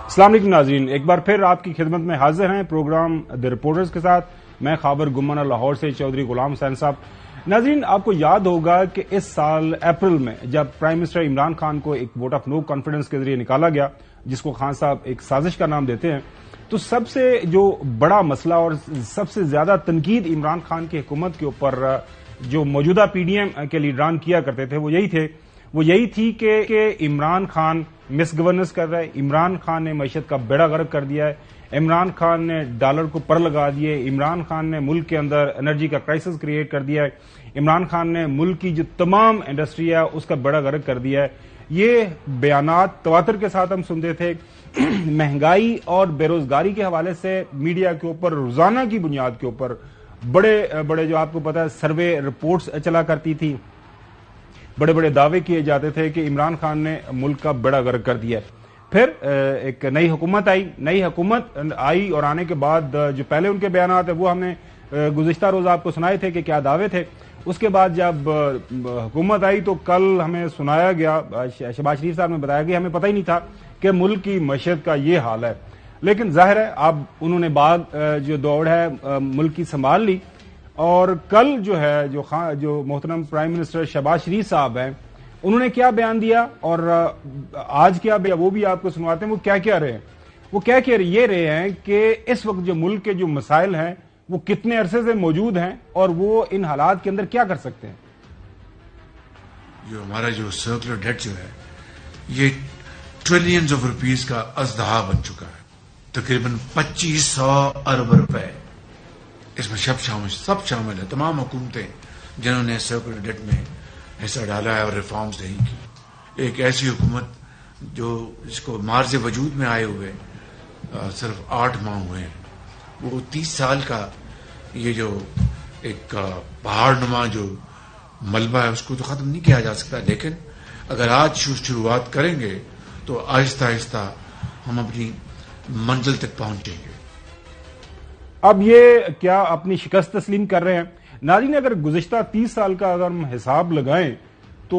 السلام علیکم ناظرین، ایک بار پھر آپ کی خدمت میں حاضر ہیں پروگرام دی رپورٹرز کے ساتھ. میں خاور گمنہ لاہور سے چودھری غلام حسین صاحب. ناظرین، آپ کو یاد ہوگا کہ اس سال اپریل میں جب پرائم منسٹر عمران خان کو ایک ووٹ آف نو کانفیڈنس کے ذریعے نکالا گیا، جس کو خان صاحب ایک سازش کا نام دیتے ہیں، تو سب سے جو بڑا مسئلہ اور سب سے زیادہ تنقید عمران خان کی حکومت کے اوپر جو موجودہ پی ڈی ایم کے لیڈران کیا کرتے تھے وہ یہی تھی کہ عمران خان مس گورننس کر رہا ہے، عمران خان نے معیشت کا بیڑا غرق کر دیا ہے، عمران خان نے ڈالر کو پر لگا دیے، عمران خان نے ملک کے اندر انرجی کا کرائسس کریٹ کر دیا ہے، عمران خان نے ملک کی جو تمام انڈسٹری ہے اس کا بیڑا غرق کر دیا ہے. یہ بیانات تواتر کے ساتھ ہم سنتے تھے. مہنگائی اور بے روزگاری کے حوالے سے میڈیا کے اوپر روزانہ کی بنیاد کے اوپر بڑے جو آپ کو پتا ہے سروے رپورٹس چلا کرتی تھی، بڑے بڑے دعوے کیے جاتے تھے کہ عمران خان نے ملک کا بیڑا غرق کر دیا. پھر ایک نئی حکومت آئی اور آنے کے بعد جو پہلے ان کے بیانات ہیں وہ ہم نے گزشتہ روز آپ کو سنائے تھے کہ کیا دعوے تھے. اس کے بعد جب حکومت آئی تو کل ہمیں سنایا گیا، شہباز شریف صاحب نے بتایا کہ ہمیں پتہ ہی نہیں تھا کہ ملک کی معیشت کا یہ حال ہے. لیکن ظاہر ہے اب انہوں نے جو دوڑ ہے ملک کی سنبھال لی، اور کل جو ہے جو محترم پرائم منسٹر شہباز شریف صاحب ہیں انہوں نے کیا بیان دیا اور آج کیا وہ بھی آپ کو سنواتے ہیں. وہ کیا کہہ رہے ہیں؟ وہ کیا کہہ رہے ہیں کہ اس وقت جو ملک کے جو مسائل ہیں وہ کتنے عرصے سے موجود ہیں اور وہ ان حالات کے اندر کیا کر سکتے ہیں. جو ہمارا جو سرکولر ڈیٹ جو ہے یہ ٹریلینز آف روپیز کا ازدہا بن چکا ہے، تقریباً 2500 ارب روپے. اس میں سب شامل ہے، تمام حکومتیں جنہوں نے سرکولر ڈیٹ میں حصہ ڈالا ہے اور ریفارمز نہیں کی. ایک ایسی حکومت جس کو مارز وجود میں آئے ہوئے صرف 8 ماہ ہوئے ہیں، وہ 30 سال کا یہ جو ایک پہاڑ نما جو ملبہ ہے اس کو تو ختم نہیں کیا جا سکتا. لیکن اگر آج شروعات کریں گے تو آہستہ آہستہ ہم اپنی منزل تک پہنچیں گے. اب یہ کیا اپنی شکست تسلیم کر رہے ہیں؟ ناظرین، اگر گزشتہ 30 سال کا اگر ہم حساب لگائیں تو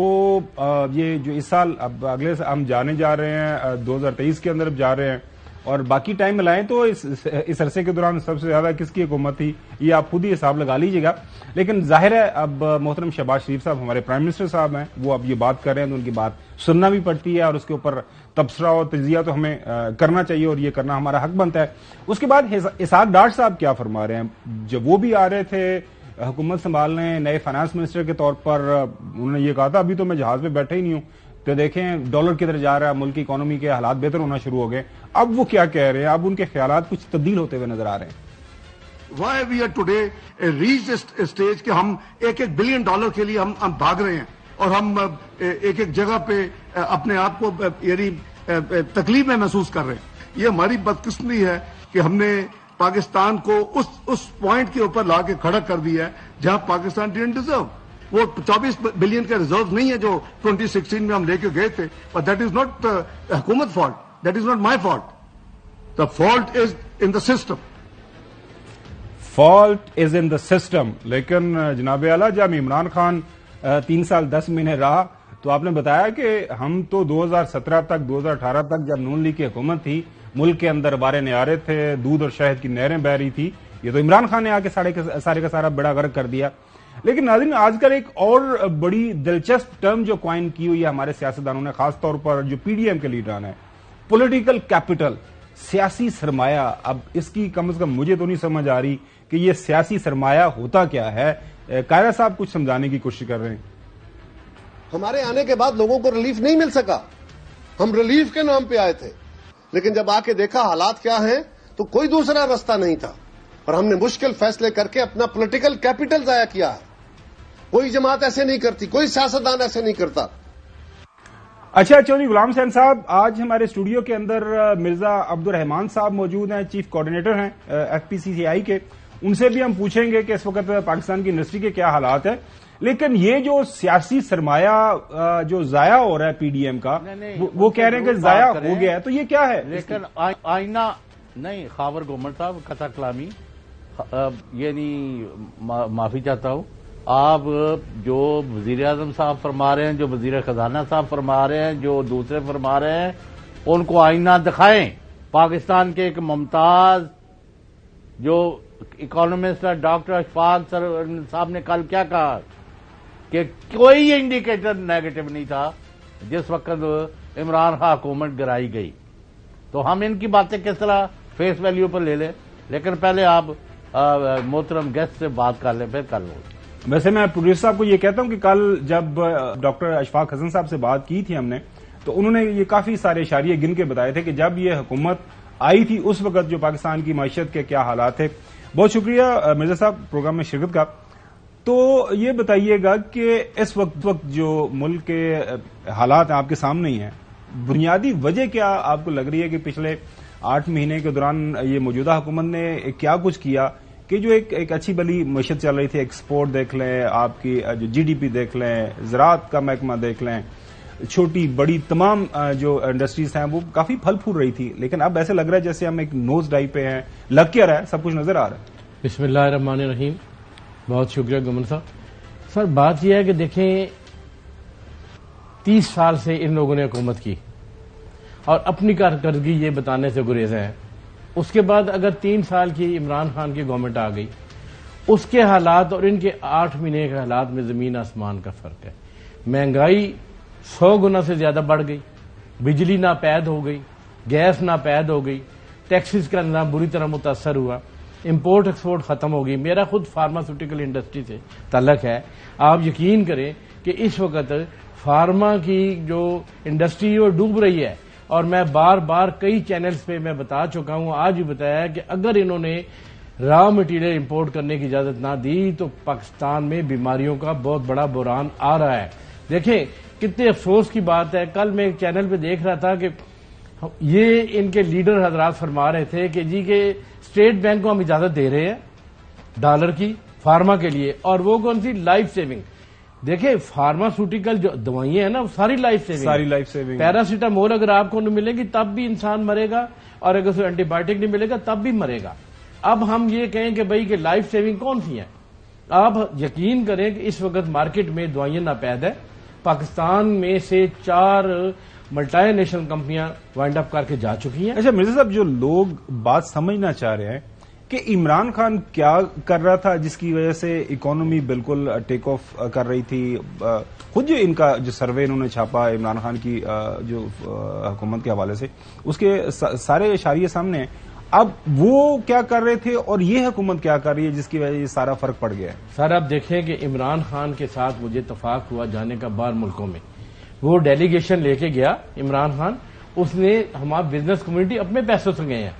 یہ جو اس سال اب اگلے ہم جانے جا رہے ہیں 2023 کے اندر جا رہے ہیں، اور باقی ٹائم ملائیں تو اس عرصے کے دوران سب سے زیادہ کس کی حکومت تھی یہ آپ خود ہی حساب لگا لیجیے گا. لیکن ظاہر ہے اب محترم شہباز شریف صاحب ہمارے پرائم منسٹر صاحب ہیں، وہ اب یہ بات کر رہے ہیں تو ان کی بات سننا بھی پڑتی ہے اور اس کے اوپر تبصرہ اور تجزیہ تو ہمیں کرنا چاہیے اور یہ کرنا ہمارا حق بنتا ہے. اس کے بعد اسحاق ڈار صاحب کیا فرما رہے ہیں؟ جب وہ بھی آ رہے تھے حکومت سنبھالنے نئے فائنانس منسٹر کے طور پر، انہوں نے یہ کہا تھا ابھی تو میں جہاز پہ بیٹھا ہی نہیں ہوں، تو دیکھیں ڈالر کدھر جا رہا ہے، ملک کی اکانومی کے حالات بہتر ہونا شروع ہو گئے. اب وہ کیا کہہ رہے ہیں؟ اب ان کے خیالات کچھ تبدیل ہوتے ہوئے نظر آ رہے ہیں. Why we are today reached a stage کہ ہم $1 بلین کے لیے ہم بھاگ رہے ہیں اور ہم ایک جگہ پہ اپنے آپ کو یعنی تکلیف میں محسوس کر رہے ہیں. یہ ہماری بدقسمتی ہے کہ ہم نے پاکستان کو اس پوائنٹ کے اوپر لا کے کھڑا کر دیا ہے جہاں پاکستان ڈیڈنٹ ڈیزرو. وہ 24 بلین کا ریزرو نہیں ہے جو 2016 میں ہم لے کے گئے تھے، but that is not حکومت fault, that is not my fault. The fault is in the system. Fault is in the system. لیکن جناب اعلیٰ جب عمران خان 3 سال 10 مہینے رہا تو آپ نے بتایا کہ ہم تو 2017 تک 2018 تک جب نون لیگ کی حکومت تھی ملک کے اندر بارے نیارے تھے، دودھ اور شہد کی نہریں بہ رہی تھی. یہ تو عمران خان نے آ کے سارے کا سارا بیڑا غرق کر دیا. لیکن ناظرین، آج کل ایک اور بڑی دلچسپ ٹرم جو کوائن کی ہوئی ہے ہمارے سیاستدانوں نے، خاص طور پر جو پی ڈی ایم کے لیڈران ہیں، پولیٹیکل کیپٹل، سیاسی سرمایہ. اب اس کی کم از کم مجھے تو نہیں سمجھ آ رہی کہ یہ سیاسی سرمایہ ہوتا کیا ہے. قائرہ صاحب کچھ سمجھانے کی کوشش کر رہے ہیں. ہمارے آنے کے بعد لوگوں کو ریلیف نہیں مل سکا، ہم ریلیف کے نام پہ آئے تھے، لیکن جب آ کے دیکھا حالات کیا ہیں تو کوئی دوسرا راستہ نہیں تھا اور ہم نے مشکل فیصلے کر کے اپنا پولیٹیکل کیپٹل ضائع کیا ہے. کوئی جماعت ایسے نہیں کرتی، کوئی سیاستدان ایسے نہیں کرتا. اچھا چودھری غلام حسین صاحب، آج ہمارے اسٹوڈیو کے اندر مرزا عبد الرحمان صاحب موجود ہیں، چیف کوارڈینیٹر ہیں ایف پی سی سی آئی کے. ان سے بھی ہم پوچھیں گے کہ اس وقت پاکستان کی انڈسٹری کے کیا حالات ہیں. لیکن یہ جو سیاسی سرمایہ جو ضائع ہو رہا ہے پی ڈی ایم کا، وہ کہہ رہے ہیں کہ ضائع ہو گیا ہے، تو یہ کیا ہے؟ لیکن آئینہ نہیں، خاور گورنمنٹ صاحب قطع کلامی، یعنی معافی چاہتا ہوں. آپ جو وزیر اعظم صاحب فرما رہے ہیں، جو وزیر خزانہ صاحب فرما رہے ہیں، جو دوسرے فرما رہے ہیں، ان کو آئینہ دکھائیں پاکستان کے ایک ممتاز جو اکانومسٹ ڈاکٹر اشفاق صاحب نے کل کیا کہا کہ کوئی انڈیکیٹر نیگیٹو نہیں تھا جس وقت عمران خان حکومت گرائی گئی. تو ہم ان کی باتیں کس طرح فیس ویلیو پر لے لیں؟ لیکن پہلے آپ محترم گیسٹ سے بات کر لیں پھر کر لوں. ویسے میں پروڈیوسر صاحب کو یہ کہتا ہوں کہ کل جب ڈاکٹر اشفاق حسن صاحب سے بات کی تھی ہم نے تو انہوں نے یہ کافی سارے اشاریے گن کے بتائے تھے کہ جب یہ حکومت آئی تھی اس وقت جو پاکستان کی معیشت کے کیا حالات تھے. بہت شکریہ مرزا صاحب پروگرام میں شرکت کا. تو یہ بتائیے گا کہ اس وقت جو ملک کے حالات ہیں آپ کے سامنے ہی ہیں, بنیادی وجہ کیا آپ کو لگ رہی ہے کہ پچھلے 8 مہینے کے دوران یہ موجودہ حکومت نے کیا کچھ کیا کہ جو ایک اچھی بلی معیشت چل رہی تھی, ایکسپورٹ دیکھ لیں, آپ کی جو جی ڈی پی دیکھ لیں, زراعت کا محکمہ دیکھ لیں, چھوٹی بڑی تمام جو انڈسٹریز ہیں وہ کافی پھل پھول رہی تھی, لیکن اب ایسے لگ رہا ہے جیسے ہم ایک نوز ڈائی پہ ہیں. لگ کیا رہا ہے, سب کچھ نظر آ رہا ہے. بسم اللہ الرحمن الرحیم. بہت شکریہ گمن صاحب. سر بات یہ ہے کہ دیکھیں 30 سال سے ان لوگوں نے حکومت کی اور اپنی کارکردگی یہ بتانے سے گریزے ہیں. اس کے بعد اگر 3 سال کی عمران خان کی گورنمنٹ آ گئی, اس کے حالات اور ان کے 8 مہینے کے حالات میں زمین آسمان کا فرق ہے. مہنگائی 100 گنا سے زیادہ بڑھ گئی, بجلی ناپید ہو گئی, گیس ناپید ہو گئی, ٹیکسز کا نظام بری طرح متاثر ہوا, امپورٹ ایکسپورٹ ختم ہو گئی. میرا خود فارماسیوٹیکل انڈسٹری سے تعلق ہے. آپ یقین کریں کہ اس وقت فارما کی جو انڈسٹری وہ ڈوب رہی ہے, اور میں بار بار کئی چینلز پہ میں بتا چکا ہوں, آج بھی بتایا کہ اگر انہوں نے را مٹیریل امپورٹ کرنے کی اجازت نہ دی تو پاکستان میں بیماریوں کا بہت بڑا بحران آ رہا ہے. دیکھیں کتنے افسوس کی بات ہے, کل میں ایک چینل پہ دیکھ رہا تھا کہ یہ ان کے لیڈر حضرات فرما رہے تھے کہ جی کہ اسٹیٹ بینک کو ہم اجازت دے رہے ہیں ڈالر کی فارما کے لیے, اور وہ کون سی لائف سیونگ. دیکھیں فارماسیوٹیکل جو دوائیں ہیں نا وہ ساری لائف سیونگ. پیراسیٹامول اگر آپ کو نہیں ملے گی تب بھی انسان مرے گا, اور اگر اسے اینٹی بایوٹک نہیں ملے گا تب بھی مرے گا. اب ہم یہ کہیں کہ بھائی کہ لائف سیونگ کون سی ہیں؟ آپ یقین کریں کہ اس وقت مارکیٹ میں دوائیں ناپید ہے. پاکستان میں سے 4 ملٹی نیشنل کمپنیاں وائنڈ اپ کر کے جا چکی ہیں. اچھا مرزا صاحب, جو لوگ بات سمجھنا چاہ رہے ہیں کہ عمران خان کیا کر رہا تھا جس کی وجہ سے اکانومی بالکل ٹیک آف کر رہی تھی, خود جو ان کا جو سروے انہوں نے چھاپا عمران خان کی جو حکومت کے حوالے سے, اس کے سارے اشاریے سامنے ہیں. اب وہ کیا کر رہے تھے اور یہ حکومت کیا کر رہی ہے جس کی وجہ سے یہ سارا فرق پڑ گیا ہے؟ سر آپ دیکھیں کہ عمران خان کے ساتھ مجھے اتفاق ہوا جانے کا باہر ملکوں میں. وہ ڈیلیگیشن لے کے گیا عمران خان, اس نے ہمارا بزنس کمیونٹی اپنے پیسوں سے گئے ہیں.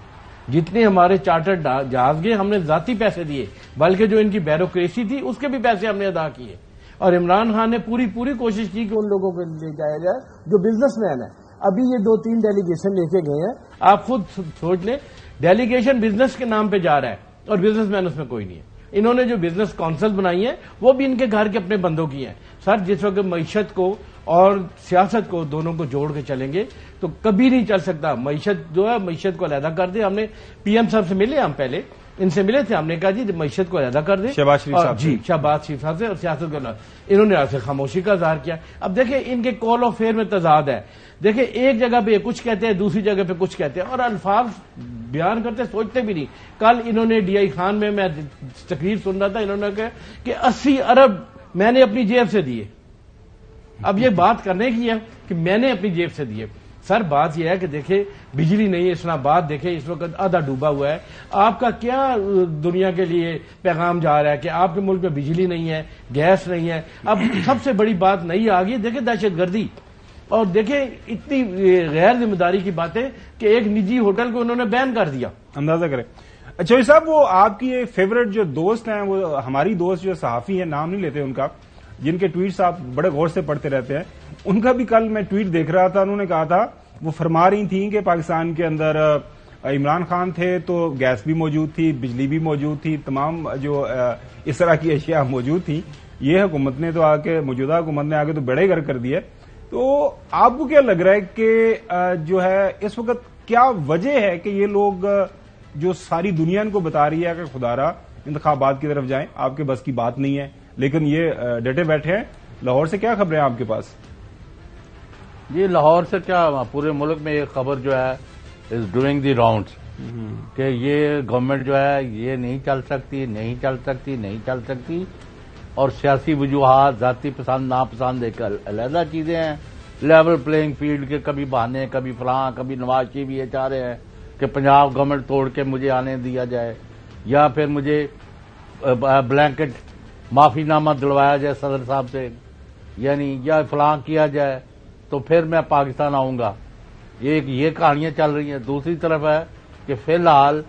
جتنے ہمارے چارٹرڈ جہاز گئے ہم نے ذاتی پیسے دیے, بلکہ جو ان کی بیوروکریسی تھی اس کے بھی پیسے ہم نے ادا کیے. اور عمران خان نے پوری کوشش کی کہ ان لوگوں کو لے جایا جائے جو بزنس مین ہے. ابھی یہ 2-3 ڈیلیگیشن لے کے گئے ہیں, آپ خود سوچ لیں. ڈیلیگیشن بزنس کے نام پہ جا رہا ہے اور بزنس مین اس میں کوئی نہیں ہے. انہوں نے جو بزنس کونسل بنائی ہیں وہ بھی ان کے گھر کے اپنے بندوں کی ہیں. سر جس وقت معیشت کو اور سیاست کو دونوں کو جوڑ کے چلیں گے تو کبھی نہیں چل سکتا. معیشت جو ہے معیشت کو علیحدہ کر دیں. ہم نے پی ایم صاحب سے ملے, ہم پہلے ان سے ملے تھے, ہم نے کہا جی معیشت کو علیحدہ کر دیں. شہباز شریف صاحب جی شہباز شریف صاحب سے, اور سیاست کو انہوں نے آپ سے خاموشی کا اظہار کیا. اب دیکھیں ان کے کال آف فیئر میں تضاد ہے. دیکھیں ایک جگہ پہ کچھ کہتے ہیں, دوسری جگہ پہ کچھ کہتے ہیں, اور الفاظ بیان کرتے سوچتے بھی نہیں. کل انہوں نے ڈی آئی خان میں تقریر سن رہا تھا, انہوں نے کہا کہ 80 ارب میں نے اپنی جیب سے دیے. اب یہ بات کرنے کی ہے کہ میں نے اپنی جیب سے دیے. سر بات یہ ہے کہ دیکھیں بجلی نہیں ہے اسلام آباد, دیکھیں اس وقت آدھا ڈوبا ہوا ہے. آپ کا کیا دنیا کے لیے پیغام جا رہا ہے کہ آپ کے ملک میں بجلی نہیں ہے, گیس نہیں ہے. اب سب سے بڑی بات نہیں آ گئی, دیکھیں دہشت گردی, اور دیکھیں اتنی غیر ذمہ داری کی باتیں کہ ایک نجی ہوٹل کو انہوں نے بین کر دیا. اندازہ کریں. اچھا صاحب, وہ آپ کی فیوریٹ جو دوست ہیں, وہ ہماری دوست جو صحافی ہیں, نام نہیں لیتے ان کا, جن کے ٹویٹس آپ بڑے غور سے پڑھتے رہتے ہیں, ان کا بھی کل میں ٹویٹ دیکھ رہا تھا. انہوں نے کہا تھا, وہ فرما رہی تھیں کہ پاکستان کے اندر عمران خان تھے تو گیس بھی موجود تھی, بجلی بھی موجود تھی, تمام جو اس طرح کی اشیاء موجود تھیں. یہ حکومت نے تو آ کے, موجودہ حکومت نے آ کے تو بیڑے گر کر دیے. تو آپ کو کیا لگ رہا ہے کہ جو ہے اس وقت کیا وجہ ہے کہ یہ لوگ جو ساری دنیا ان کو بتا رہی ہے کہ خدارا انتخابات کی طرف جائیں, آپ کے بس کی بات نہیں ہے, لیکن یہ ڈٹے بیٹھے ہیں؟ لاہور سے کیا خبریں آپ کے پاس؟ جی لاہور سے کیا, پورے ملک میں ایک خبر جو ہے از ڈوئنگ دی راؤنڈس کہ یہ گورنمنٹ جو ہے یہ نہیں چل سکتی اور سیاسی وجوہات، ذاتی پسند ناپسند ایک علیحدہ چیزیں ہیں. لیول پلینگ فیلڈ کے کبھی بہانے، کبھی فلاں، کبھی نواز شریف یہ چاہ رہے ہیں کہ پنجاب گورنمنٹ توڑ کے مجھے آنے دیا جائے، یا پھر مجھے بلینکٹ معافی نامہ دلوایا جائے صدر صاحب سے، یعنی یا فلاں کیا جائے تو پھر میں پاکستان آؤں گا. یہ کہانیاں چل رہی ہیں. دوسری طرف ہے کہ فی الحال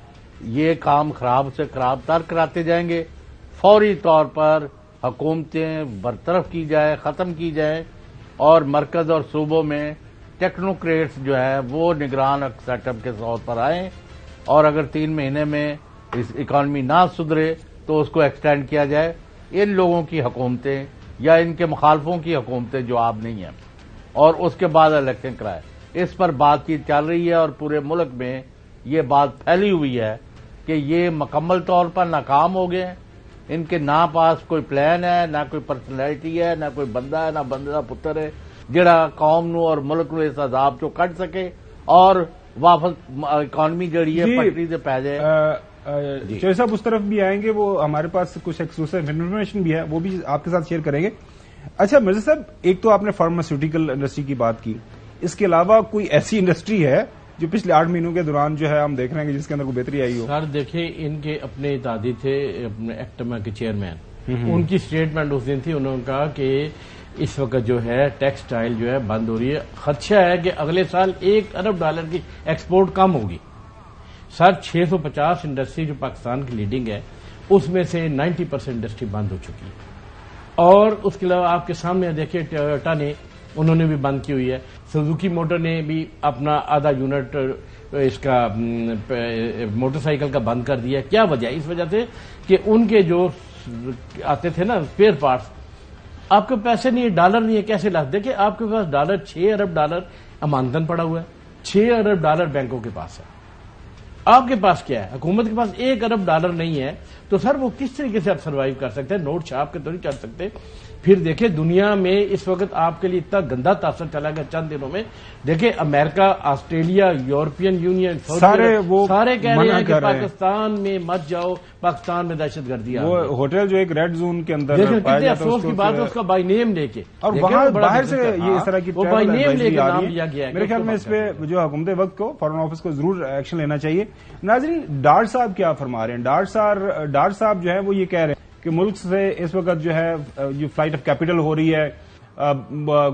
یہ کام خراب سے خراب تر کراتے جائیں گے. فوری طور پر حکومتیں برطرف کی جائے، ختم کی جائیں، اور مرکز اور صوبوں میں ٹیکنوکریٹس جو ہے وہ نگران سیٹ اپ کے طور پر آئیں، اور اگر 3 مہینے میں اس اکانومی نہ سدھرے تو اس کو ایکسٹینڈ کیا جائے. ان لوگوں کی حکومتیں یا ان کے مخالفوں کی حکومتیں جو آپ نہیں ہیں، اور اس کے بعد الیکشن کرائے. اس پر بات چیت چل رہی ہے اور پورے ملک میں یہ بات پھیلی ہوئی ہے کہ یہ مکمل طور پر ناکام ہو گئے ہیں. ان کے نہ پاس کوئی پلان ہے، نہ کوئی پرسنالٹی ہے، نہ کوئی بندہ ہے، نہ بندے کا پتر ہے جڑا قوم نو اور ملک نو اس عذاب چو کٹ سکے اور واپس اکانومی جڑی ہے پٹری سے پہ جائے. چوہدری صاحب اس طرف بھی آئیں گے، وہ ہمارے پاس کچھ ایکسکلوسیو انفارمیشن بھی ہے، وہ بھی آپ کے ساتھ شیئر کریں گے. اچھا مرزا صاحب، ایک تو آپ نے فارماسیوٹیکل انڈسٹری کی بات کی، اس کے علاوہ کوئی ایسی انڈسٹری ہے جو پچھلے 8 مہینوں کے دوران جو ہے ہم دیکھ رہے ہیں کہ جس کے اندر کوئی بہتری آئی ہو؟ سر دیکھیں، ان کے اپنے اتحادی تھے، اپنے ایکٹما کے چیئرمین، ان کی سٹیٹمنٹ اس دن تھی، انہوں نے کہا کہ اس وقت جو ہے ٹیکسٹائل جو ہے بند ہو رہی ہے، خدشہ ہے کہ اگلے سال $1 ارب کی ایکسپورٹ کم ہوگی. سر 650 انڈسٹری جو پاکستان کی لیڈنگ ہے اس میں سے 90% انڈسٹری بند ہو چکی ہے. اور اس کے علاوہ آپ کے سامنے دیکھیے ٹویوٹا نے، انہوں نے بھی بند کی ہوئی ہے. سوزوکی موٹر نے بھی اپنا آدھا یونٹ اس کا موٹر سائیکل کا بند کر دیا. کیا وجہ ہے؟ اس وجہ سے کہ ان کے جو آتے تھے نا اسپیئر پارٹس، آپ کے پیسے نہیں ہے، ڈالر نہیں ہے، کیسے لاتے؟ دیکھیں آپ کے پاس $6 ارب امانتن پڑا ہوا ہے، $6 ارب بینکوں کے پاس ہے. آپ کے پاس کیا ہے؟ حکومت کے پاس $1 ارب نہیں ہے. تو سر وہ کس طریقے سے آپ سروائیو کر سکتے ہیں؟ نوٹ چھاپ کے تو نہیں چل سکتے. پھر دیکھیں دنیا میں اس وقت آپ کے لیے اتنا گندا تاثر چلا گیا چند دنوں میں. دیکھیں امریکہ، آسٹریلیا، یورپین یونین سارے کہہ رہے ہیں کہ پاکستان میں مت جاؤ، پاکستان میں دہشت گردی. وہ ہوٹل جو ایک ریڈ زون کے اندر کتنے افسوس کی بات ہے، اس کا بائی نیم لے کے، اور باہر سے یہ اس طرح کی بائی نیم لے کے نام لیا گیا ہے. میرے خیال میں اس پہ جو حکومت وقت کو، فارن آفس کو ضرور ایکشن لینا چاہیے. ناظرین، ڈار صاحب کیا فرما رہے ہیں؟ ڈار صاحب جو ہے وہ یہ کہہ رہے ہیں کہ ملک سے اس وقت جو ہے جو فلائٹ آف کیپٹل ہو رہی ہے،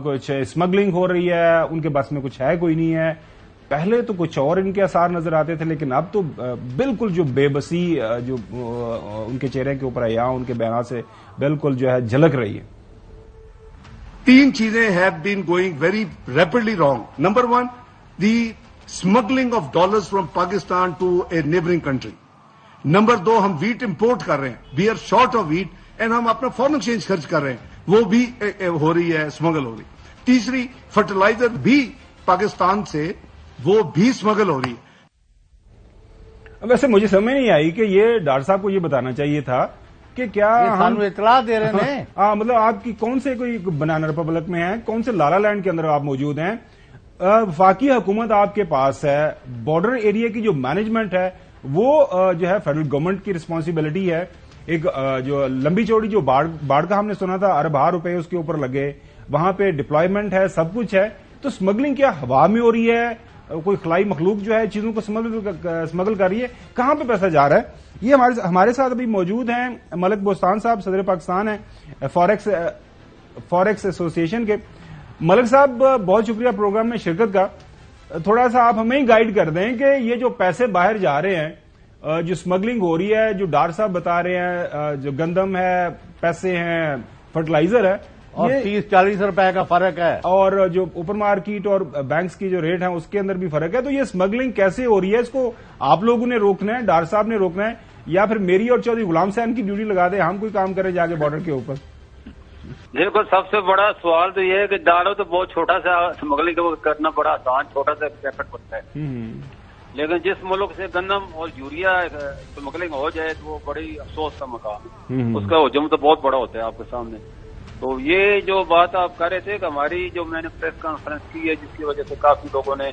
کچھ اسمگلنگ ہو رہی ہے، ان کے بس میں کچھ ہے کوئی نہیں ہے. پہلے تو کچھ اور ان کے آثار نظر آتے تھے، لیکن اب تو بالکل جو بے بسی جو ان کے چہرے کے اوپر ہے یا ان کے بیانات سے بالکل جو ہے جھلک رہی ہے. 3 چیزیں have been going very rapidly wrong. Number 1, the smuggling of dollars from Pakistan to a neighboring country. Number 2, ہم wheat import کر رہے ہیں، we are short of wheat and ہم اپنا فورن ایکسچینج خرچ کر رہے ہیں، وہ بھی ہو رہی ہے، اسمگل ہو رہی. تیسری، فرٹیلائزر بھی پاکستان سے وہ بھی اسمگل ہو رہی ہے. ویسے مجھے سمجھ نہیں آئی کہ یہ ڈار صاحب کو یہ بتانا چاہیے تھا کہ کیا ہم اطلاع دے رہے ہیں. مطلب آپ کی کون سے کوئی بنانا ریپبلک میں ہے، کون سے لالا لینڈ کے اندر آپ موجود ہیں؟ وفاقی حکومت آپ کے پاس ہے، بارڈر ایریا کی جو مینجمنٹ ہے وہ جو ہے فیڈرل گورنمنٹ کی رسپانسبلٹی ہے. ایک جو لمبی چوڑی جو باڑ کا ہم نے سنا تھا اربوں روپے اس کے اوپر لگے، وہاں پہ ڈپلائمنٹ ہے، سب کچھ ہے. تو اسمگلنگ کیا ہوا میں ہو رہی ہے؟ کوئی خلائی مخلوق جو ہے چیزوں کو اسمگل کر رہی ہے؟ کہاں پہ پیسہ جا رہا ہے؟ یہ ہمارے ساتھ ابھی موجود ہیں ملک بوستان صاحب، صدر پاکستان ہیں فوریکس ایسوسی ایشن کے. ملک صاحب بہت شکریہ پروگرام میں شرکت کا. تھوڑا سا آپ ہمیں ہی گائیڈ کر دیں کہ یہ جو پیسے باہر جا رہے ہیں، جو اسمگلنگ ہو رہی ہے، جو ڈار صاحب بتا رہے ہیں، جو گندم ہے، پیسے ہیں، فرٹیلائزر ہے، اور 30-40 روپے کا فرق ہے، اور جو اوپن مارکیٹ اور بینکس کی جو ریٹ ہیں اس کے اندر بھی فرق ہے. تو یہ اسمگلنگ کیسے ہو رہی ہے؟ اس کو آپ لوگوں نے روکنا ہے، ڈار صاحب نے روکنا ہے، یا پھر میری اور چودھری غلام حسین کی ڈیوٹی لگا دیں، ہم کوئی کام کریں جا کے بارڈر کے اوپر؟ دیکھو، سب سے بڑا سوال تو یہ ہے کہ ڈالو تو بہت چھوٹا سا اسمگلنگ کرنا بڑا آسان، چھوٹا سا پیکٹ پڑتا ہے، لیکن جس ملک سے گندم اور یوریا اسمگلنگ ہو جائے تو وہ بڑی افسوس کا مقام ہے، اس کا حجم تو بہت بڑا ہوتا ہے آپ کے سامنے. تو یہ جو بات آپ کر رہے تھے کہ ہماری جو میں نے پریس کانفرنس کی ہے جس کی وجہ سے کافی لوگوں نے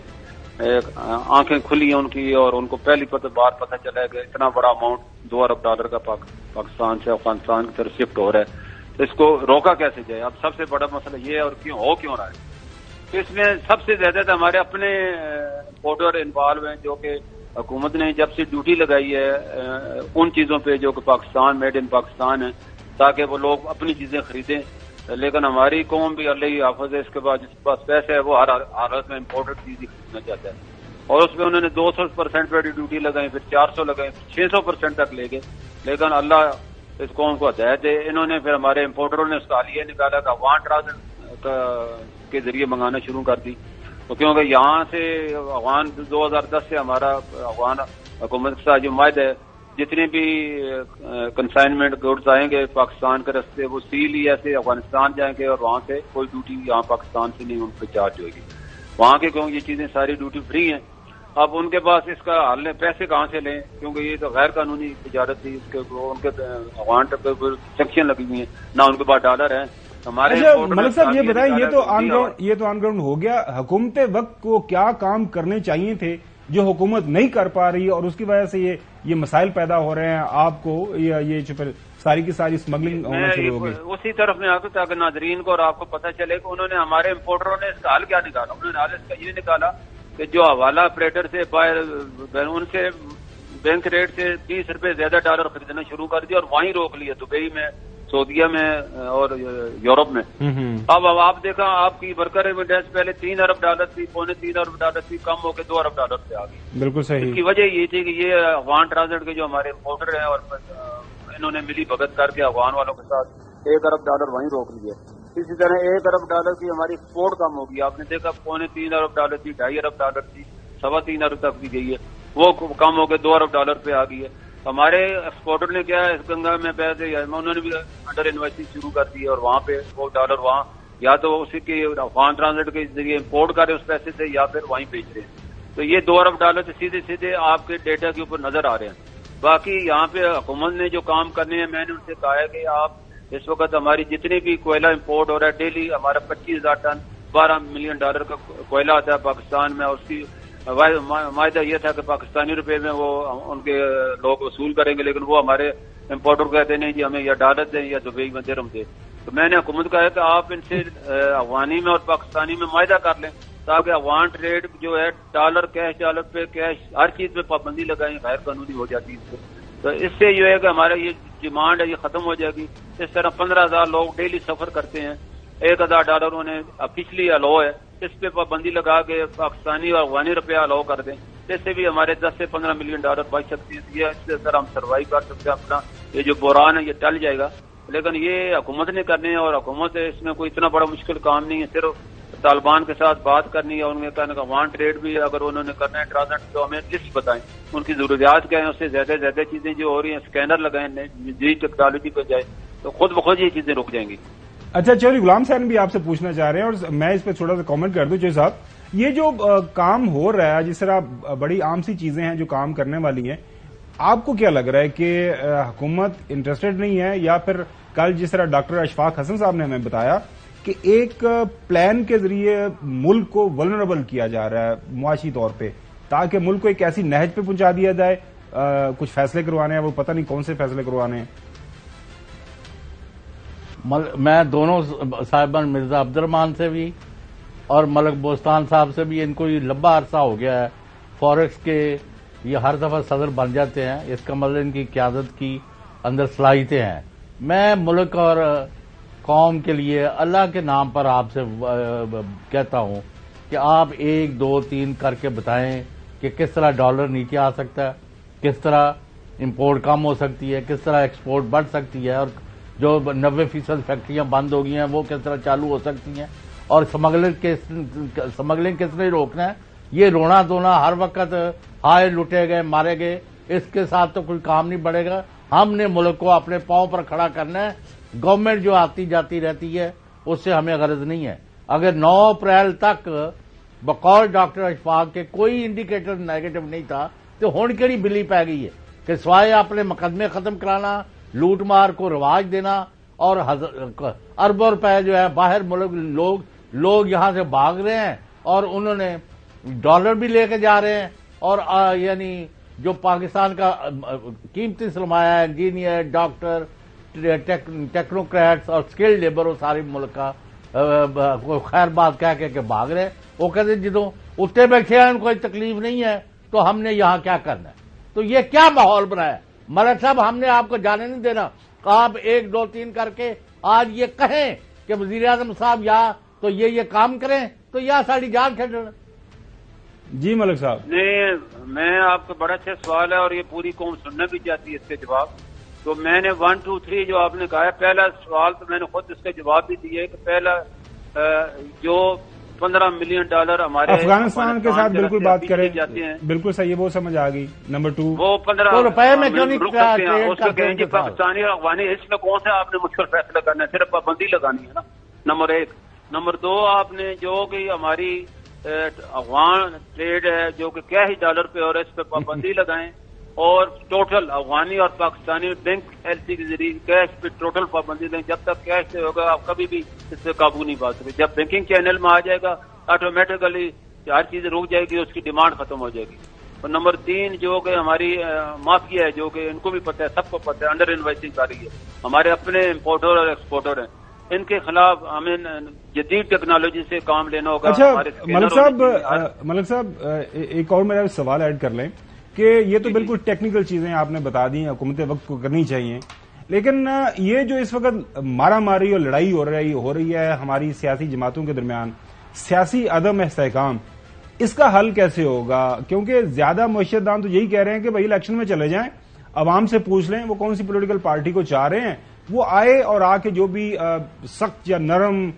آنکھیں کھلی ہیں ان کی، اور ان کو پہلی بار پتہ چلا ہے کہ اتنا بڑا اماؤنٹ $2 ارب کا پاکستان سے افغانستان کی طرف شفٹ ہو رہا ہے، تو اس کو روکا کیسے جائے؟ اب سب سے بڑا مسئلہ یہ ہے، اور کیوں رہا ہے؟ تو اس میں سب سے زیادہ تو ہمارے اپنے امپورٹر انوالو ہیں، جو کہ حکومت نے جب سے ڈیوٹی لگائی ہے ان چیزوں پہ جو کہ پاکستان میڈ ان پاکستان ہے، تاکہ وہ لوگ اپنی چیزیں خریدیں. لیکن ہماری قوم بھی اللہ ہی حافظ ہے، اس کے بعد جس کے پاس پیسے ہے وہ ہر حالت میں امپورٹڈ چیز ہی خریدنا چاہتا ہے، اور اس پہ انہوں نے 200% پہ ڈیوٹی لگائی، پھر 400 لگائی، 600% تک لے گئے. لیکن اللہ اس قوم کو ہدایت دے، انہوں نے پھر ہمارے امپورٹروں نے اس کا حلیہ نکالا کہ افغان ٹرانزٹ کے ذریعے منگانا شروع کر دی. تو کیونکہ یہاں سے افغان 2010 سے ہمارا افغان حکومت کے ساتھ جو معاہدہ ہے، جتنے بھی کنسائنمنٹ گوڈز آئیں گے پاکستان کے رستے وہ CLEA سے افغانستان جائیں گے، اور وہاں سے کوئی ڈیوٹی یہاں پاکستان سے نہیں ان پہ چارج ہوگی. وہاں کے کیوں یہ چیزیں ساری ڈیوٹی فری ہیں. اب ان کے پاس اس کا حل پیسے کہاں سے لیں، کیونکہ یہ تو غیر قانونی تجارت تھی، اس کے ان کے افغان پہ سیکشن لگی ہوئی ہیں، نہ ان کے پاس ڈالر ہیں. ہمارے ملک صاحب یہ بتائیں، یہ تو آن گراؤنڈ ہو گیا، حکومت وقت کو کیا کام کرنے چاہیے تھے جو حکومت نہیں کر پا رہی، اور اس کی وجہ سے یہ مسائل پیدا ہو رہے ہیں آپ کو، یہ جو پھر ساری کی ساری اسمگلنگ ہونا شروع ہو گئی؟ اسی طرف میں آتا تاکہ ناظرین کو اور آپ کو پتہ چلے کہ انہوں نے ہمارے امپورٹروں نے اس کا حل کیا نکالا. انہوں نے حل اس کا یہ نکالا کہ جو حوالہ آپریٹر سے ان سے بینک ریٹ سے 30 روپے زیادہ ڈالر خریدنا شروع کر دیا، اور وہیں روک لیا، دبئی میں، سعودیہ میں اور یورپ میں. اب آپ دیکھا آپ کی ورکر ایویڈنس پہلے $3 ارب تھی، $3.25 ارب تھی، کم ہو کے $2 ارب پہ آ گئی. بالکل صحیح. اس کی وجہ یہ تھی کہ یہ افغان ٹرانزٹ کے جو ہمارے امپورٹر ہیں، اور انہوں نے ملی بھگت کر کے افغان والوں کے ساتھ $1 ارب وہیں روک لیے. اسی طرح $1 ارب کی ہماری ایکسپورٹ کم ہوگی. آپ نے دیکھا $3.25 ارب تھی، $2.5 ارب تھی، $3.25 ارب تک بھی گئی ہے، وہ کم ہو کے $2 ارب پہ آ گئی ہے. ہمارے ایکسپورٹر نے کیا ہے، اس گنگا میں پیسے انہوں نے بھی انڈر انویسٹنگ شروع کر دی ہے، اور وہاں پہ وہ ڈالر وہاں یا تو اسی کے افغان ٹرانزٹ کے ذریعے امپورٹ کر رہے اس پیسے سے، یا پھر وہیں بیچ رہے ہیں. تو یہ $2 ارب سیدھے آپ کے ڈیٹا کے اوپر نظر آ رہے ہیں. باقی یہاں پہ حکومت نے جو کام کرنے ہیں، میں نے ان سے کہا ہے کہ آپ اس وقت ہماری جتنی بھی کوئلہ امپورٹ ہو رہا ہے، ڈیلی ہمارا 25,000 ٹن $12 ملین کا کوئلہ آتا ہے پاکستان میں، اور اس کی معاہدہ یہ تھا کہ پاکستانی روپے میں وہ ان کے لوگ وصول کریں گے، لیکن وہ ہمارے امپورٹر کہتے نہیں جی ہمیں یا ڈالر دیں یا دبئی میں درہم دیں. تو میں نے حکومت کہا ہے کہ آپ ان سے افغانی میں اور پاکستانی میں معاہدہ کر لیں، تاکہ افغان ٹریڈ جو ہے ڈالر پہ کیش ہر چیز پہ پابندی لگائیں، غیر قانونی ہو جاتی ہے. تو اس سے یہ ہے کہ ہمارا یہ ڈیمانڈ ہے یہ ختم ہو جائے گی. اس طرح 15,000 لوگ ڈیلی سفر کرتے ہیں، $1,000 انہوں نے پچھلی الاؤ ہے، اس پہ پابندی لگا کے پاکستانی اور افغانی روپیہ الاؤ کر دیں. اس سے بھی ہمارے $10 سے $15 ملین بچ سکتی ہے. اس سے سر ہم سروائیو کر سکتے ہیں، اپنا یہ جو بحران ہے یہ ٹل جائے گا. لیکن یہ حکومت نے کرنے ہیں، اور حکومت اس میں کوئی اتنا بڑا مشکل کام نہیں ہے، صرف طالبان کے ساتھ بات کرنی ہے. ان کے کہنے کا وہاں ٹریڈ بھی اگر انہوں نے کرنا ہے ٹرانزٹ، تو ہمیں لسٹ بتائیں ان کی ضروریات کیا ہیں، اس سے زیادہ چیزیں جو ہو رہی ہیں اسکینر لگائیں، نئی ٹیکنالوجی پہ جائے، تو خود بخود یہ چیزیں رک جائیں گی. اچھا چودھری غلام حسین بھی آپ سے پوچھنا چاہ رہے ہیں، اور میں اس پہ تھوڑا سا کامنٹ کر دوں. چودھری صاحب، یہ جو کام ہو رہا ہے، جس طرح بڑی عام سی چیزیں ہیں جو کام کرنے والی ہیں، آپ کو کیا لگ رہا ہے کہ حکومت انٹرسٹڈ نہیں ہے، یا پھر کل جس طرح ڈاکٹر اشفاق حسن صاحب نے ہمیں بتایا کہ ایک پلان کے ذریعے ملک کو ولنریبل کیا جا رہا ہے معاشی طور پہ، تاکہ ملک کو ایک ایسی نہج پہ پہنچا دیا جائے، کچھ فیصلے کروانے ہیں، وہ پتہ نہیں کون سے فیصلے کروانے ہیں. میں دونوں صاحبان مرزا عبد الرحمان سے بھی اور ملک بوستان صاحب سے بھی، ان کو یہ لمبا عرصہ ہو گیا ہے فوریکس کے، یہ ہر دفعہ صدر بن جاتے ہیں، اس کا مطلب ان کی قیادت کی اندر صلاحیتیں ہیں. میں ملک اور قوم کے لیے اللہ کے نام پر آپ سے کہتا ہوں کہ آپ 1 2 3 کر کے بتائیں کہ کس طرح ڈالر نیچے آ سکتا ہے، کس طرح امپورٹ کم ہو سکتی ہے، کس طرح ایکسپورٹ بڑھ سکتی ہے، اور جو 90% فیکٹریاں بند ہو گئی ہیں وہ کس طرح چالو ہو سکتی ہیں، اور سمگلنگ کس طرح روکنا ہے. یہ رونا دھونا ہر وقت ہائے لٹے گئے مارے گئے، اس کے ساتھ تو کوئی کام نہیں بڑھے گا. ہم نے ملک کو اپنے پاؤں پر کھڑا کرنا ہے. گورنمنٹ جو آتی جاتی رہتی ہے اس سے ہمیں غرض نہیں ہے. اگر 9 اپریل تک بقول ڈاکٹر اشفاق کے کوئی انڈیکیٹر نیگیٹو نہیں تھا، تو ہون کیڑی بلی پی گئی ہے کہ سوائے اپنے مقدمے ختم کرانا، لوٹ مار کو رواج دینا، اور اربوں روپے جو ہے باہر ملک لوگ یہاں سے بھاگ رہے ہیں، اور انہوں نے ڈالر بھی لے کے جا رہے ہیں، اور یعنی جو پاکستان کا قیمتی سرمایہ ہے، انجینئر، ڈاکٹر، ٹیکنوکریٹس اور اسکلڈ لیبر، وہ سارے ملک کا خیر بات کہہ کے بھاگ رہے ہیں. وہ کہتے ہیں جدوں اتنے بیٹھے ہیں ان کو کوئی تکلیف نہیں ہے تو ہم نے یہاں کیا کرنا ہے. تو یہ کیا ماحول بنایا؟ ملک صاحب ہم نے آپ کو جانے نہیں دینا. آپ 1 2 3 کر کے آج یہ کہیں کہ وزیر اعظم صاحب یا تو یہ کام کریں تو یا ساری جان کھڑنا. جی ملک صاحب. نہیں، میں آپ کا بڑا اچھا سوال ہے اور یہ پوری قوم سننا بھی چاہتی ہے اس کے جواب. تو میں نے 1 2 3 جو آپ نے کہا ہے، پہلا سوال تو میں نے خود اس کا جواب بھی دیا ہے کہ پہلا جو $15 ملین ہمارے افغانستان کے ساتھ بالکل بات کریں جاتے ہیں، بالکل صحیح، وہ سمجھ آ گئی. نمبر 2 وہ 15 روپے میں کیوں نہیں اس کو کہیں گے پاکستانی اور افغانی، اس میں کون سا آپ نے مشکل فیصلہ کرنا ہے؟ صرف پابندی لگانی ہے نا، نمبر 1. نمبر 2 آپ نے جو کہ ہماری افغان ٹریڈ ہے جو کہ کیا ہی ڈالر پہ اور اس پہ پابندی لگائیں، اور ٹوٹل افغانی اور پاکستانی بینک ایل سی کے ذریعے کیش پہ ٹوٹل پابندی دیں. جب تک کیش سے ہوگا آپ کبھی بھی اس سے قابو نہیں پا سکتے. جب بینکنگ چینل میں آ جائے گا آٹومیٹیکلی ہر چیز رک جائے گی، اس کی ڈیمانڈ ختم ہو جائے گی. اور نمبر 3 جو کہ ہماری مافیا ہے، جو کہ ان کو بھی پتہ ہے، سب کو پتہ ہے، انڈر انوائسنگ آ رہی ہے. ہمارے اپنے امپورٹر اور ایکسپورٹر ہیں، ان کے خلاف ہمیں جدید ٹیکنالوجی سے کام لینا ہوگا. اچھا ملک صاحب ایک اور میرا سوال ایڈ کر لیں کہ یہ تو بالکل ٹیکنیکل چیزیں آپ نے بتا دی، حکومت وقت کو کرنی چاہیے، لیکن یہ جو اس وقت مارا ماری اور لڑائی ہو رہی ہے ہماری سیاسی جماعتوں کے درمیان، سیاسی عدم استحکام، اس کا حل کیسے ہوگا؟ کیونکہ زیادہ معیشت دان تو یہی کہہ رہے ہیں کہ بھائی الیکشن میں چلے جائیں، عوام سے پوچھ لیں وہ کون سی پولیٹیکل پارٹی کو چاہ رہے ہیں، وہ آئے اور آ کے جو بھی سخت یا نرم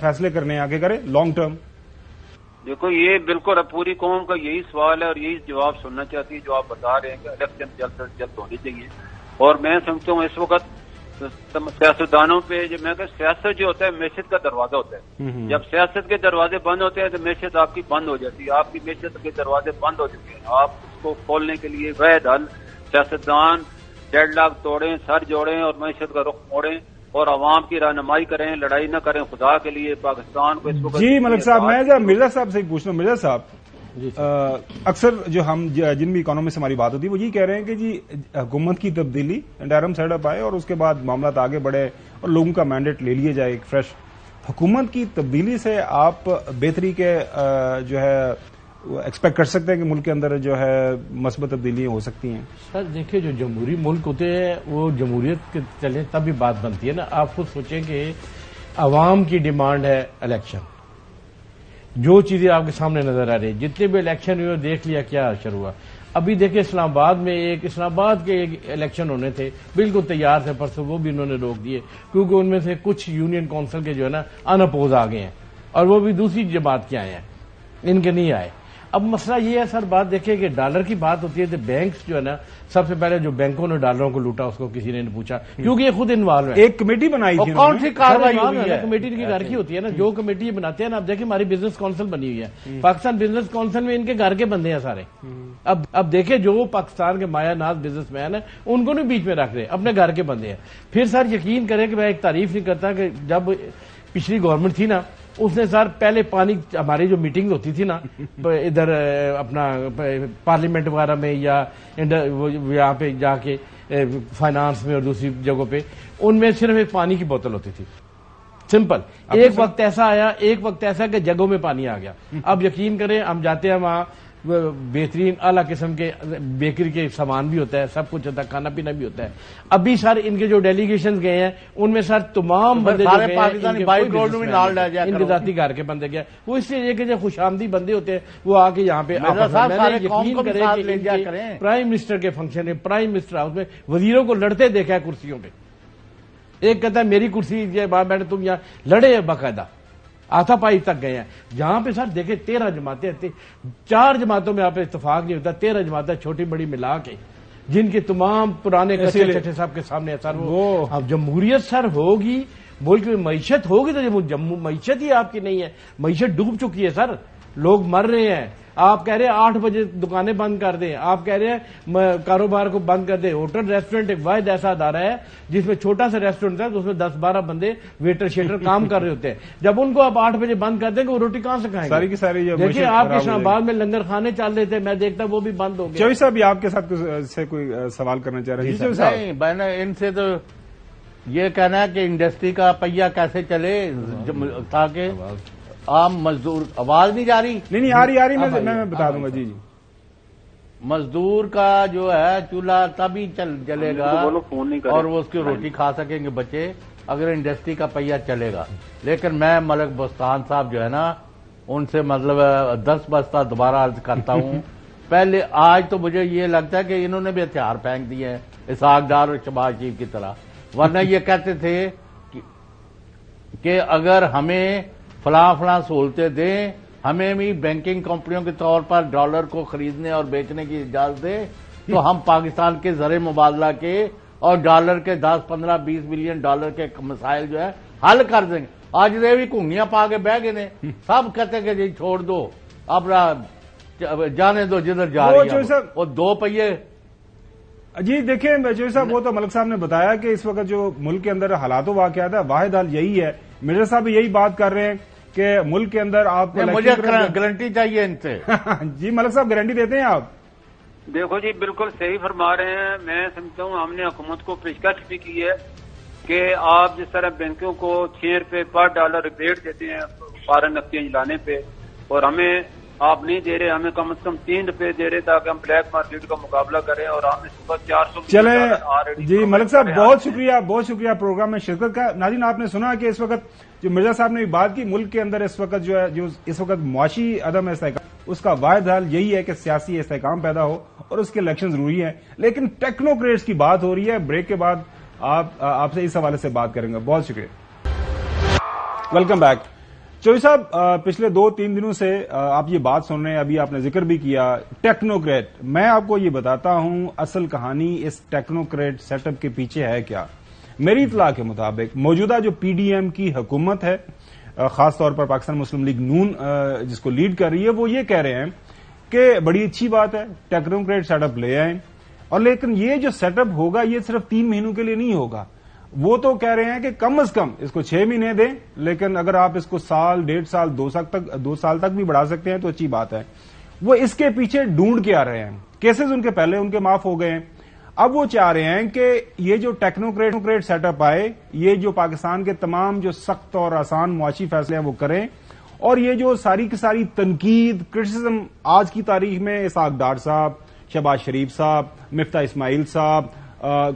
فیصلے کرنے آگے کرے لانگ ٹرم. دیکھو یہ بالکل پوری قوم کا یہی سوال ہے اور یہی جواب سننا چاہتی ہے جو آپ بتا رہے ہیں کہ الیکشن جلد سے جلد ہونی چاہیے. اور میں سمجھتا ہوں اس وقت سیاستدانوں پہ میں کہ سیاست جو ہوتا ہے معیشت کا دروازہ ہوتا ہے. جب سیاست کے دروازے بند ہوتے ہیں تو معیشت آپ کی بند ہو جاتی ہے. آپ کی معیشت کے دروازے بند ہو چکے ہیں. آپ اس کو کھولنے کے لیے واحد حل سیاستدان ڈیڈ لاک توڑیں، سر جوڑیں اور معیشت کا رخ موڑیں اور عوام کی رہنمائی کریں، لڑائی نہ کریں. خدا کے لیے پاکستان کو اس وقت. جی ملک صاحب، میں مرزا صاحب سے پوچھنا ہوں. مرزا صاحب، اکثر جو ہم جن بھی اکانومسٹ ہماری بات ہوتی ہے وہ یہ کہہ رہے ہیں کہ جی حکومت کی تبدیلی انٹرم سیٹ اپ آئے اور اس کے بعد معاملات آگے بڑھے اور لوگوں کا مینڈیٹ لے لیے جائے ایک فریش. حکومت کی تبدیلی سے آپ بہتری کے جو ہے ایکسپیکٹ کر سکتے ہیں کہ ملک کے اندر جو ہے مثبت تبدیلیاں ہو سکتی ہیں؟ سر دیکھیے، جو جمہوری ملک ہوتے ہیں وہ جمہوریت کے چلے تب بھی بات بنتی ہے نا. آپ خود سوچیں کہ عوام کی ڈیمانڈ ہے الیکشن. جو چیزیں آپ کے سامنے نظر آ رہی ہیں، جتنے بھی الیکشن ہوئے دیکھ لیا کیا اثر ہوا. ابھی دیکھیں اسلام آباد میں اسلام آباد کے ایک الیکشن ہونے تھے، بالکل تیار تھے پرسوں، وہ بھی انہوں نے روک دیے کیونکہ ان میں سے کچھ یونین کونسل کے جو ہے نا ان اپوز آ گئے ہیں اور وہ بھی دوسری جماعت کے آئے ہیں، ان کے نہیں آئے. اب مسئلہ یہ ہے سر، بات دیکھیں کہ ڈالر کی بات ہوتی ہے تو بینکس جو ہے نا، سب سے پہلے جو بینکوں نے ڈالروں کو لوٹا اس کو کسی نے پوچھا کیونکہ یہ خود انوالو ہے. ایک کمیٹی بنائی تھی، کون سی کاروائی ہوئی ہے؟ کمیٹی کی گھر کی ہوتی ہے نا، جو کمیٹی بناتے ہیں نا. اب دیکھیں ہماری بزنس کونسل بنی ہوئی ہے، پاکستان بزنس کونسل میں ان کے گھر کے بندے ہیں سارے. اب دیکھیں جو پاکستان کے مایا ناز بزنس مین ہیں ان کو نہیں بیچ میں رکھ رہے، اپنے گھر کے بندے ہیں. پھر سر یقین کریں کہ میں ایک تعریف نہیں کرتا کہ جب پچھلی گورنمنٹ تھی نا، اس نے سر پہلے پانی، ہماری جو میٹنگ ہوتی تھی نا ادھر اپنا پارلیمنٹ وغیرہ میں یا یہاں پہ جا کے فائنانس میں اور دوسری جگہوں پہ، ان میں صرف ایک پانی کی بوتل ہوتی تھی، سمپل. ایک وقت ایسا کہ جگہوں میں پانی آ گیا. اب یقین کریں ہم جاتے ہیں وہاں، بہترین اعلیٰ قسم کے بیکری کے سامان بھی ہوتا ہے، سب کچھ ہوتا ہے، کھانا پینا بھی ہوتا ہے. ابھی سر ان کے جو ڈیلیگیشن گئے ہیں ان میں سر تمام بندے ان کے ذاتی گھر کے بندے گئے. وہ اس لیے کہ جو خوش آمدید بندے ہوتے ہیں وہ آ کے یہاں پہ یقین کریں پرائم منسٹر کے فنکشن میں، پرائم منسٹر ہاؤس میں وزیروں کو لڑتے دیکھا ہے کرسیوں پہ. ایک کہتا ہے میری کرسی بیٹھے، تم یہاں لڑے باقاعدہ آتھا پائی تک گئے ہیں. جہاں پہ سر دیکھیں 13 جماعتیں، 4 جماعتوں میں آپ اتفاق نہیں ہوتا، 13 جماعتیں چھوٹی بڑی ملا کے جن کے تمام پرانے کچے چٹے صاحب کے سامنے سر وہ اب جمہوریت سر ہوگی، ملک میں معیشت ہوگی تو معیشت ہی آپ کی نہیں ہے. معیشت ڈوب چکی ہے سر، لوگ مر رہے ہیں. آپ کہہ رہے ہیں 8 بجے دکانیں بند کر دیں, آپ کہہ رہے ہیں کاروبار کو بند کر دیں. ہوٹل ریسٹورینٹ ایک واحد ایسا ادارہ ہے جس میں چھوٹا سا ریسٹورینٹ ہے تو اس میں 10-12 بندے ویٹر شیٹر کام کر رہے ہوتے ہیں. جب ان کو آپ 8 بجے بند کر دیں گے وہ روٹی کہاں سے کھائیں گے؟ ساری کی ساری دیکھیے آپ کے اسلام آباد میں لنگر خانے چل رہے تھے, میں دیکھتا وہ بھی بند ہو گئے. چوہدری صاحب آپ کے ساتھ سے کوئی سوال کرنا چاہ رہے ہیں؟ نہیں, میں نے ان سے تو یہ کہنا ہے کہ انڈسٹری کا پہیا کیسے چلے تاکہ عام مزدور, آواز نہیں جا رہی؟ نہیں آ رہی میں بتا دوں گا. جی مزدور کا جو ہے چولہا تبھی چلے گا اور وہ اس کی روٹی کھا سکیں گے بچے اگر انڈسٹری کا پہیا چلے گا. لیکن میں ملک بستان صاحب جو ہے نا ان سے مطلب 10 بستہ دوبارہ عرض کرتا ہوں. پہلے آج تو مجھے یہ لگتا ہے کہ انہوں نے بھی ہتھیار پھینک دیے ہیں اسحاق ڈار اور شہباز شریف کی طرح, ورنہ یہ کہتے تھے کہ اگر ہمیں فلاں سہولتیں دیں, ہمیں بھی بینکنگ کمپنیوں کے طور پر ڈالر کو خریدنے اور بیچنے کی اجازت دیں تو ہم پاکستان کے زر مبادلہ کے اور ڈالر کے 10-15-20 بلین ڈالر کے مسائل جو ہے حل کر دیں گے. آج یہ بھی گھونگیاں پا کے بہ گئے, سب کہتے کہ جی چھوڑ دو, اب جانے دو جدھر جا رہی ہے وہ 2 پہیے. جی دیکھیں چوہدری صاحب, وہ تو ملک صاحب نے بتایا کہ اس وقت جو ملک کے اندر حالات و واقعات ہے واحد حال یہی ہے. مرزا صاحب یہی بات کر رہے ہیں کہ ملک کے اندر آپ مجھے گارنٹی چاہیے ان سے. جی ملک صاحب گارنٹی دیتے ہیں آپ؟ دیکھو جی بالکل صحیح فرما رہے ہیں. میں سمجھتا ہوں ہم نے حکومت کو پیشکش بھی کی ہے کہ آپ جس طرح بینکوں کو 6 روپے پر ڈالر ریبیٹ دیتے ہیں فارن ایکسچینج لانے پہ, اور ہمیں آپ نہیں دے رہے, ہمیں کم از کم 3 روپے دے رہے تاکہ ہم بلیک مارکیٹ کا مقابلہ کریں, اور ہم اس وقت 400. چلیں جی ملک صاحب بہت شکریہ پروگرام میں شرکت کا. ناظرین آپ نے سنا کہ اس وقت جو مرزا صاحب نے بات کی, ملک کے اندر اس وقت جو ہے جو اس وقت معاشی عدم استحکام اس کا واحد حل یہی ہے کہ سیاسی استحکام پیدا ہو اور اس کے الیکشن ضروری ہیں. لیکن ٹیکنوکریٹس کی بات ہو رہی ہے. بریک کے بعد آپ سے اس حوالے سے بات کریں گے. بہت شکریہ. Welcome back. چوہدری صاحب پچھلے 2-3 دنوں سے آپ یہ بات سن رہے ہیں, ابھی آپ نے ذکر بھی کیا ٹیکنوکریٹ. میں آپ کو یہ بتاتا ہوں اصل کہانی اس ٹیکنوکریٹ سیٹ اپ کے پیچھے ہے کیا. میری اطلاع کے مطابق موجودہ جو پی ڈی ایم کی حکومت ہے, خاص طور پر پاکستان مسلم لیگ نون جس کو لیڈ کر رہی ہے, وہ یہ کہہ رہے ہیں کہ بڑی اچھی بات ہے ٹیکنوکریٹ سیٹ اپ لے آئیں, اور لیکن یہ جو سیٹ اپ ہوگا یہ صرف 3 مہینوں کے لیے نہیں ہوگا. وہ تو کہہ رہے ہیں کہ کم از کم اس کو 6 مہینے دیں, لیکن اگر آپ اس کو سال 1.5 سال 2 سال تک بھی بڑھا سکتے ہیں تو اچھی بات ہے. وہ اس کے پیچھے ڈھونڈ کے آ رہے ہیں. کیسز ان کے پہلے ان کے معاف ہو گئے ہیں. اب وہ چاہ رہے ہیں کہ یہ جو ٹیکنوکریٹ سیٹ اپ آئے, یہ جو پاکستان کے تمام جو سخت اور آسان معاشی فیصلے ہیں وہ کریں, اور یہ جو ساری کی ساری تنقید کرٹیسزم آج کی تاریخ میں اسحاق ڈار صاحب, شہباز شریف صاحب, مفتاح اسماعیل صاحب,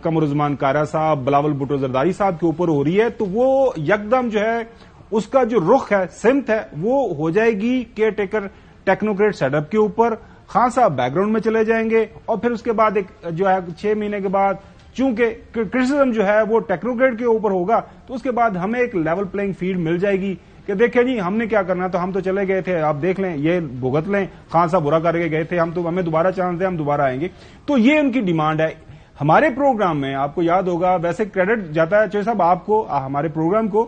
قمرالزمان کارا صاحب, بلاول بھٹو زرداری صاحب کے اوپر ہو رہی ہے, تو وہ یکدم جو ہے اس کا جو رخ ہے, سمت ہے, وہ ہو جائے گی caretaker technocrat set up کے اوپر. خان صاحب بیک گراؤنڈ میں چلے جائیں گے, اور پھر اس کے بعد ایک جو ہے 6 مہینے کے بعد چونکہ کرٹیسزم جو ہے وہ ٹیکنوکریٹ کے اوپر ہوگا, تو اس کے بعد ہمیں ایک لیول پلینگ فیلڈ مل جائے گی کہ دیکھیں جی ہم نے کیا کرنا, تو ہم تو چلے گئے تھے, آپ دیکھ لیں, یہ بھگت لیں, خان صاحب برا کر کے گئے تھے, ہمیں دوبارہ چانس دیں, ہم دوبارہ آئیں گے. تو یہ ان کی ڈیمانڈ ہے. ہمارے پروگرام میں آپ کو یاد ہوگا, ویسے کریڈٹ جاتا ہے چوہدری صاحب آپ کو, ہمارے پروگرام کو,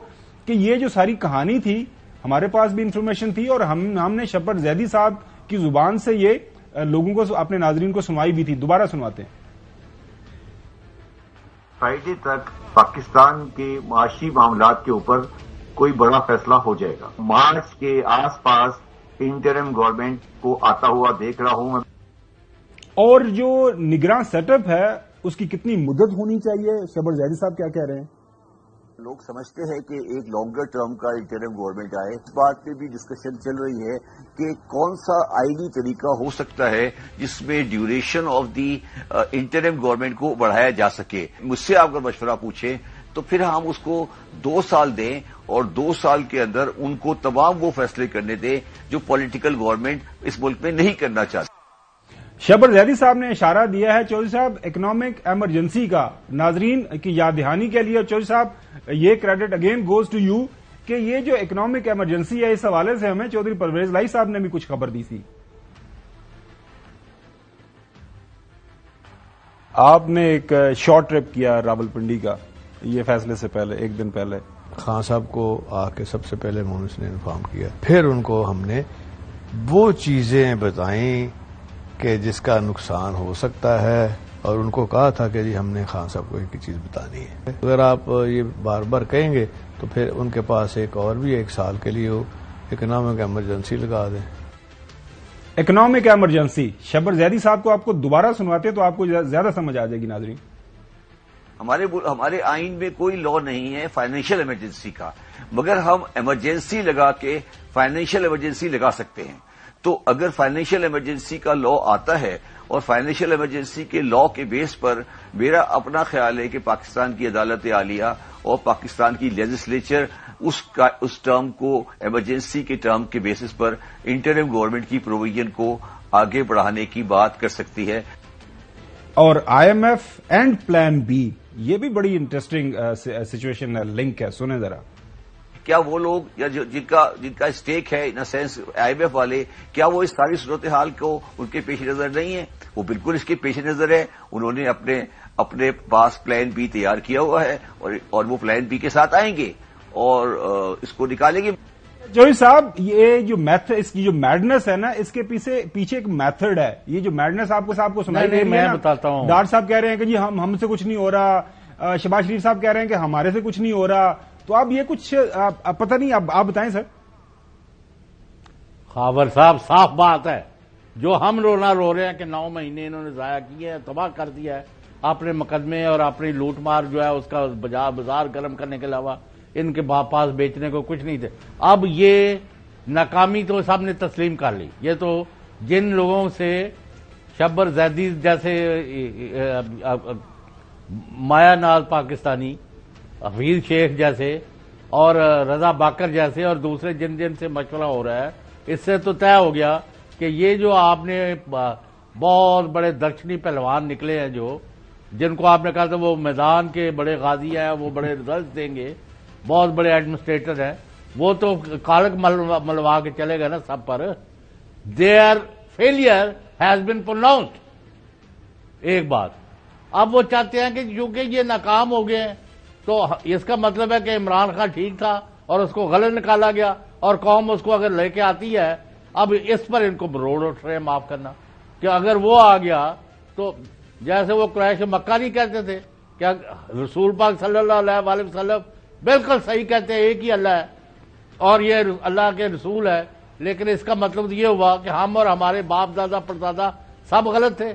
کہ یہ جو ساری کہانی تھی ہمارے پاس بھی انفارمیشن تھی, اور ہم نے شبر زیدی صاحب کی زبان سے یہ لوگوں کو, اپنے ناظرین کو سنوائی بھی تھی. دوبارہ سنواتے ہیں. فرائیڈے تک پاکستان کے معاشی معاملات کے اوپر کوئی بڑا فیصلہ ہو جائے گا. مارچ کے آس پاس انٹرم گورنمنٹ کو آتا ہوا دیکھ رہا ہوں میں. اور جو نگراں سیٹ اپ ہے اس کی کتنی مدت ہونی چاہیے, شبر زیدی صاحب کیا کہہ رہے ہیں؟ لوگ سمجھتے ہیں کہ ایک لانگر ٹرم کا انٹرم گورنمنٹ آئے. اس بات پہ بھی ڈسکشن چل رہی ہے کہ کون سا آئینی طریقہ ہو سکتا ہے جس میں duration of the interim government کو بڑھایا جا سکے. مجھ سے آپ اگر مشورہ پوچھیں تو پھر ہم اس کو 2 سال دیں, اور 2 سال کے اندر ان کو تمام وہ فیصلے کرنے دیں جو پولیٹیکل گورنمنٹ اس ملک میں نہیں کرنا چاہتی. شبر زیدی صاحب نے اشارہ دیا ہے چوہدری صاحب اکنامک ایمرجنسی کا. ناظرین کی یاد دہانی کے لیے چوہدری صاحب یہ credit again goes to you کہ یہ جو اکنامک ایمرجنسی ہے اس حوالے سے ہمیں چودھری پرویز لائی صاحب نے بھی کچھ خبر دی تھی. آپ نے ایک شارٹ ٹرپ کیا راولپنڈی کا, یہ فیصلے سے پہلے 1 دن پہلے. خان صاحب کو آ کے سب سے پہلے میں اس نے انفارم کیا, پھر ان کو ہم نے وہ چیزیں بتائیں کہ جس کا نقصان ہو سکتا ہے، اور ان کو کہا تھا کہ جی ہم نے خان صاحب کو ایک چیز بتانی ہے. اگر آپ یہ بار بار کہیں گے تو پھر ان کے پاس ایک سال کے لیے وہ اکنامک ایمرجنسی لگا دیں. اکنامک ایمرجنسی شبر زیدی صاحب کو آپ کو دوبارہ سنواتے ہیں تو آپ کو زیادہ سمجھ آ جائے گی. ناظرین، ہمارے آئین میں کوئی لا نہیں ہے فائنینشیل ایمرجنسی کا، مگر ہم ایمرجنسی لگا کے فائنینشیل ایمرجنسی لگا سکتے ہیں. تو اگر فائنینشیل ایمرجنسی کا لا آتا ہے اور فائنینشیل ایمرجنسی کے لا کے بیس پر میرا اپنا خیال ہے کہ پاکستان کی عدالت عالیہ اور پاکستان کی لیجسلیچر اس ٹرم کو ایمرجنسی کے ٹرم کے بیسس پر انٹرم گورنمنٹ کی پروویژن کو آگے بڑھانے کی بات کر سکتی ہے. اور IMF اینڈ پلان بی، یہ بھی بڑی انٹرسٹنگ سچویشن لنک ہے، سنیں ذرا. کیا وہ لوگ یا جن کا اسٹیک ہے ان سینس IMF والے، کیا وہ اس ساری صورتحال کو ان کے پیش نظر نہیں ہے؟ وہ بالکل اس کے پیش نظر ہے. انہوں نے اپنے پاس پلان بی تیار کیا ہوا ہے اور وہ پلان بی کے ساتھ آئیں گے اور اس کو نکالیں گے. جوہری صاحب، یہ جو میتھڈ، اس کی جو میڈنس ہے نا، اس کے پیچھے ایک میتھڈ ہے. یہ جو میڈنس آپ کو سنائی دے رہی ہے، میں بتاتا ہوں. ڈار صاحب کہہ رہے ہیں کہ جی ہم سے کچھ نہیں ہو رہا، شہباز شریف صاحب کہہ رہے ہیں کہ ہمارے سے کچھ نہیں ہو رہا. تو اب یہ کچھ پتہ نہیں، آپ بتائیں سر. خاور صاحب، صاف بات ہے، جو ہم رو رہے ہیں کہ 9 مہینے انہوں نے ضائع کیے ہیں، تباہ کر دیا ہے. اپنے مقدمے اور اپنی لوٹ مار جو ہے اس کا بازار گرم کرنے کے علاوہ ان کے پاس بیچنے کو کچھ نہیں تھے. اب یہ ناکامی تو سب نے تسلیم کر لی. یہ تو جن لوگوں سے شبر زیدی جیسے مایا ناز پاکستانی، حفیظ شیخ جیسے اور رضا باکر جیسے اور دوسرے جن سے مشورہ ہو رہا ہے، اس سے تو طے ہو گیا کہ یہ جو آپ نے بہت بڑے دکشنی پہلوان نکلے ہیں، جن کو آپ نے کہا تھا وہ میدان کے بڑے غازی ہیں، وہ بڑے رزلٹ دیں گے، بہت بڑے ایڈمنسٹریٹر ہیں، وہ تو کالک ملوا کے چلے گئے نا سب پر. There failure has been pronounced. ایک بات، اب وہ چاہتے ہیں کہ کیونکہ یہ ناکام ہو گئے ہیں تو اس کا مطلب ہے کہ عمران خان ٹھیک تھا اور اس کو غلط نکالا گیا اور قوم اس کو اگر لے کے آتی ہے. اب اس پر ان کو روڈ اٹھ رہے ہیں معاف کرنا کہ اگر وہ آ گیا تو جیسے وہ قریش مکہ نہیں کہتے تھے کہ رسول پاک صلی اللہ علیہ وآلہ وسلم بالکل صحیح کہتے ہیں، ایک ہی اللہ ہے اور یہ اللہ کے رسول ہے، لیکن اس کا مطلب یہ ہوا کہ ہم اور ہمارے باپ دادا پردادا سب غلط تھے.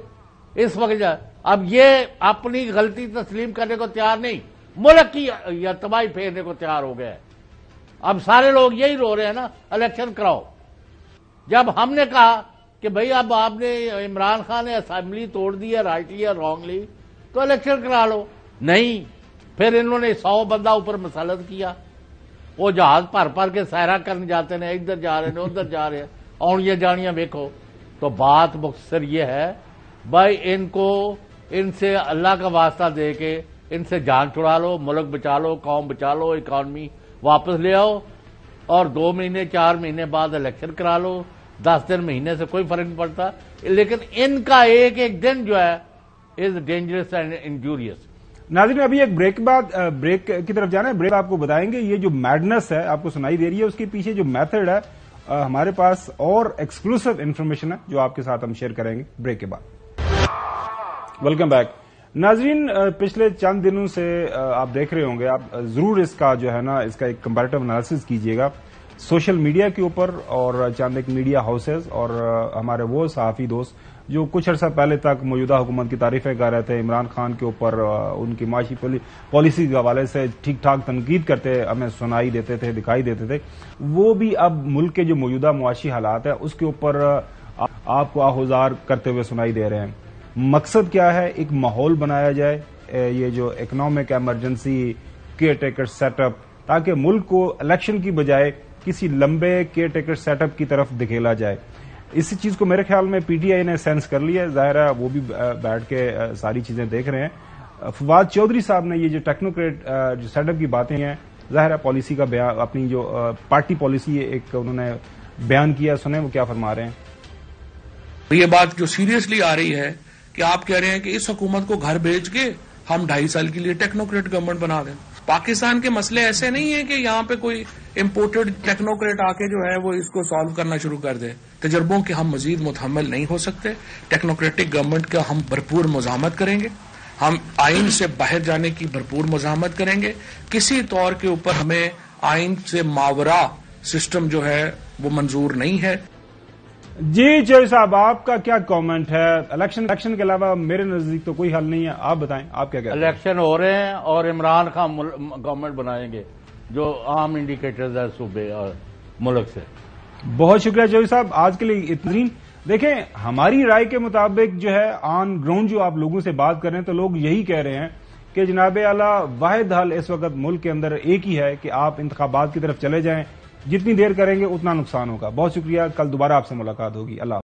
اس وقت اب یہ اپنی غلطی تسلیم کرنے کو تیار نہیں، ملک کی یا تباہی پھیرنے کو تیار ہو گئے. اب سارے لوگ یہی رو رہے ہیں نا، الیکشن کراؤ. جب ہم نے کہا کہ بھئی اب آپ نے عمران خان نے اسمبلی توڑ دی ہے رائٹلی یا رانگلی تو الیکشن کرا لو. نہیں، پھر انہوں نے 100 بندہ اوپر مسلط کیا. وہ جہاز پر کے سیرا کرنے جاتے ہیں، ادھر جا رہے ہیں ادھر جا رہے ہیں، اور یہ جانیاں دیکھو. تو بات مختصر یہ ہے بھائی، ان سے اللہ کا واسطہ دے کے ان سے جان چھڑا لو، ملک بچا لو، قوم بچا لو، اکانومی واپس لے آؤ اور 2 مہینے 4 مہینے بعد الیکشن کرا لو. 10 دن مہینے سے کوئی فرق نہیں پڑتا، لیکن ان کا ایک دن جو ہے از ڈینجرس اینڈ انجوریس. ناظرین، ابھی ایک بریک کی طرف جانا ہے. بریک آپ کو بتائیں گے یہ جو میڈنس ہے آپ کو سنائی دے رہی ہے، اس کے پیچھے جو میتھڈ ہے ہمارے پاس اور ایکسکلوسیو انفارمیشن ہے جو آپ کے ساتھ ہم شیئر کریں گے بریک کے بعد. Welcome back. ناظرین، پچھلے چند دنوں سے آپ دیکھ رہے ہوں گے، آپ ضرور اس کا جو ہے نا اس کا ایک کمپیریٹو انالیسس کیجئے گا سوشل میڈیا کے اوپر اور چند ایک میڈیا ہاؤسز اور ہمارے وہ صحافی دوست جو کچھ عرصہ پہلے تک موجودہ حکومت کی تعریفیں کر رہے تھے، عمران خان کے اوپر ان کی معاشی پالیسی کے حوالے سے ٹھیک ٹھاک تنقید کرتے ہمیں سنائی دیتے تھے، دکھائی دیتے تھے، وہ بھی اب ملک کے جو موجودہ معاشی حالات ہیں اس کے اوپر آپ کو آہوزار کرتے ہوئے سنائی دے رہے ہیں. مقصد کیا ہے؟ ایک ماحول بنایا جائے، یہ جو economic emergency caretaker set up, تاکہ ملک کو الیکشن کی بجائے کسی لمبے کیئر ٹیکر سیٹ اپ کی طرف دکھیلا جائے. اسی چیز کو میرے خیال میں پی ٹی آئی نے سینس کر لیا ہے. ظاہر ہے وہ بھی بیٹھ کے ساری چیزیں دیکھ رہے ہیں. فواد چودھری صاحب نے یہ جو ٹیکنوکریٹ جو سیٹ اپ کی باتیں ہیں، ظاہر ہے پالیسی کا بیان، اپنی جو پارٹی پالیسی ایک انہوں نے بیان کیا، سنیں وہ کیا فرما رہے ہیں. یہ بات جو سیریسلی آ رہی ہے کہ آپ کہہ رہے ہیں کہ اس حکومت کو گھر بھیج کے ہم 2.5 سال کے لیے ٹیکنوکریٹ گورنمنٹ بنا دیں. پاکستان کے مسئلے ایسے نہیں ہیں کہ یہاں پہ کوئی امپورٹڈ ٹیکنوکریٹ آ کے جو ہے وہ اس کو سالو کرنا شروع کر دے. تجربوں کے ہم مزید متحمل نہیں ہو سکتے. ٹیکنوکریٹک گورنمنٹ کا ہم بھرپور مزاحمت کریں گے. ہم آئین سے باہر جانے کی بھرپور مزاحمت کریں گے. کسی طور کے اوپر ہمیں آئین سے ماورا سسٹم جو ہے وہ منظور نہیں ہے. جی چوہدری صاحب، آپ کا کیا کامنٹ ہے؟ الیکشن کے علاوہ میرے نزدیک تو کوئی حل نہیں ہے. آپ بتائیں، آپ کیا کہتے ہیں؟ الیکشن ہو رہے ہیں اور عمران خان گورنمنٹ بنائیں گے جو عام انڈیکیٹرز ہے صوبے اور ملک سے. بہت شکریہ چوہدری صاحب، آج کے لیے اتنا. دیکھیں، ہماری رائے کے مطابق جو ہے آن گراؤنڈ جو آپ لوگوں سے بات کر رہے ہیں تو لوگ یہی کہہ رہے ہیں کہ جناب اعلیٰ واحد حل اس وقت ملک کے اندر ایک ہی ہے کہ آپ انتخابات کی طرف چلے جائیں. جتنی دیر کریں گے اتنا نقصان ہوگا. بہت شکریہ، کل دوبارہ آپ سے ملاقات ہوگی. اللہ